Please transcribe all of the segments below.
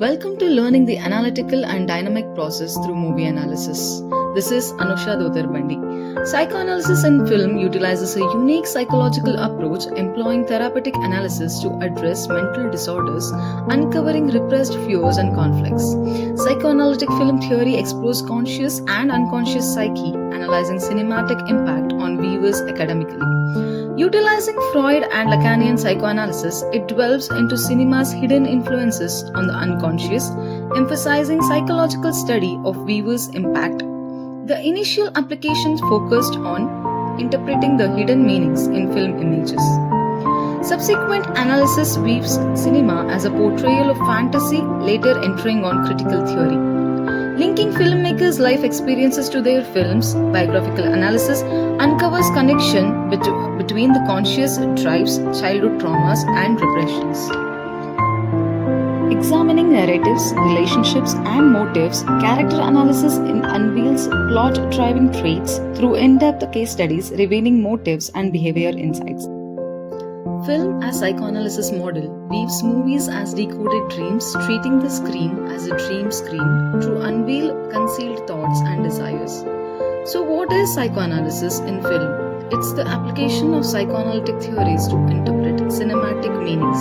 Welcome to learning the analytical and dynamic process through movie analysis. This is Anusha Dodarbandi. Psychoanalysis in film utilizes a unique psychological approach employing therapeutic analysis to address mental disorders, uncovering repressed fears and conflicts. Psychoanalytic film theory explores conscious and unconscious psyche, analyzing cinematic impact on viewers academically. Utilizing Freud and Lacanian psychoanalysis, it delves into cinema's hidden influences on the unconscious, emphasizing psychological study of viewers' impact. The initial applications focused on interpreting the hidden meanings in film images. Subsequent analysis weaves cinema as a portrayal of fantasy, later entering on critical theory. Linking filmmakers' life experiences to their films, biographical analysis uncovers connection between the conscious drives, childhood traumas, and repressions. Examining narratives, relationships, and motives, character analysis unveils plot-driving traits through in-depth case studies revealing motives and behavior insights. Film as psychoanalysis model weaves movies as decoded dreams, treating the screen as a dream screen to unveil concealed thoughts and desires. So, what is psychoanalysis in film? It's the application of psychoanalytic theories to interpret cinematic meanings.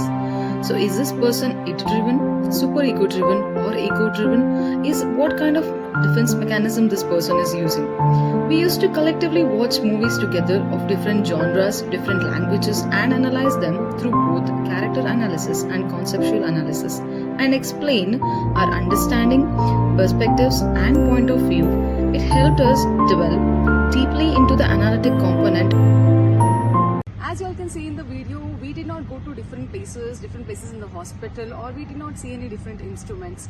So, is this person id-driven, super ego-driven, or ego-driven? Is what kind of defense mechanism this person is using? We used to collectively watch movies together of different genres, different languages, and analyze them through both character analysis and conceptual analysis, and explain our understanding, perspectives, and point of view. It helped us develop deeply into the analytic component. As you all can see in the video, we did not go to different places in the hospital, or we did not see any different instruments.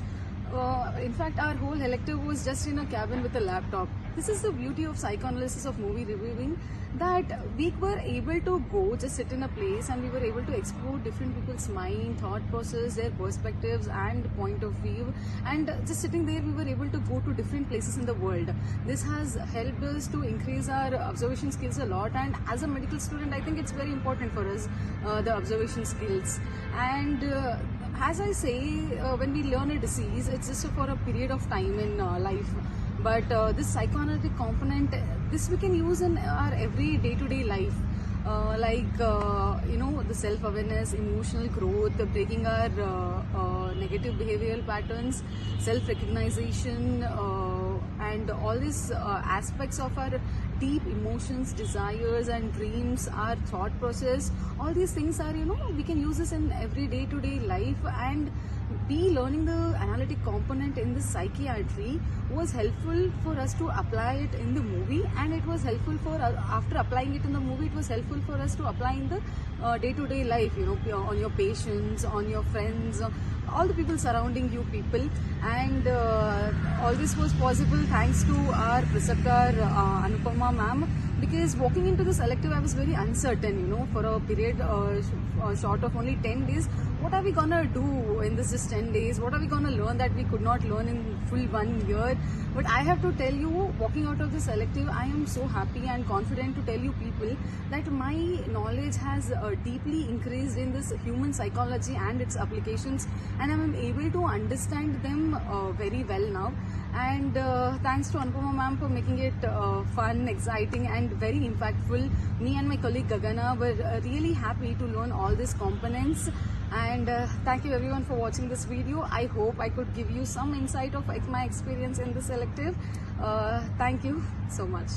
In fact, our whole elective was just in a cabin with a laptop. This is the beauty of psychoanalysis of movie reviewing, that we were able to go just sit in a place and we were able to explore different people's mind, thought process, their perspectives and point of view, and just sitting there we were able to go to different places in the world. This has helped us to increase our observation skills a lot, and as a medical student I think it's very important for us, the observation skills. And as I say, when we learn a disease, it's just for a period of time in life. But this psychoanalytic component, this we can use in our every day-to-day life. The self-awareness, emotional growth, breaking our negative behavioral patterns, self-recognition, and all these aspects of our deep emotions, desires and dreams, our thought process, all these things are, we can use this in every day-to-day life. And be learning the analytic component in the psychiatry was helpful for us to apply it in the movie, and it was helpful for after applying it in the movie, it was helpful for us to apply in the day-to-day life, on your patients, on your friends, all the people surrounding you people. And all this was possible thanks to our preceptor Anupama ma'am, because walking into this elective I was very uncertain, for a period short of only 10 days. What are we gonna do in this just 10 days? What are we gonna learn that we could not learn in full 1 year? But I have to tell you, walking out of this elective, I am so happy and confident to tell you people that my knowledge has deeply increased in this human psychology and its applications, and I am able to understand them very well now. And thanks to Anupama ma'am for making it fun, exciting and very impactful. Me and my colleague Gagana were really happy to learn all these components. And thank you everyone for watching this video. I hope I could give you some insight of my experience in this elective. Thank you so much.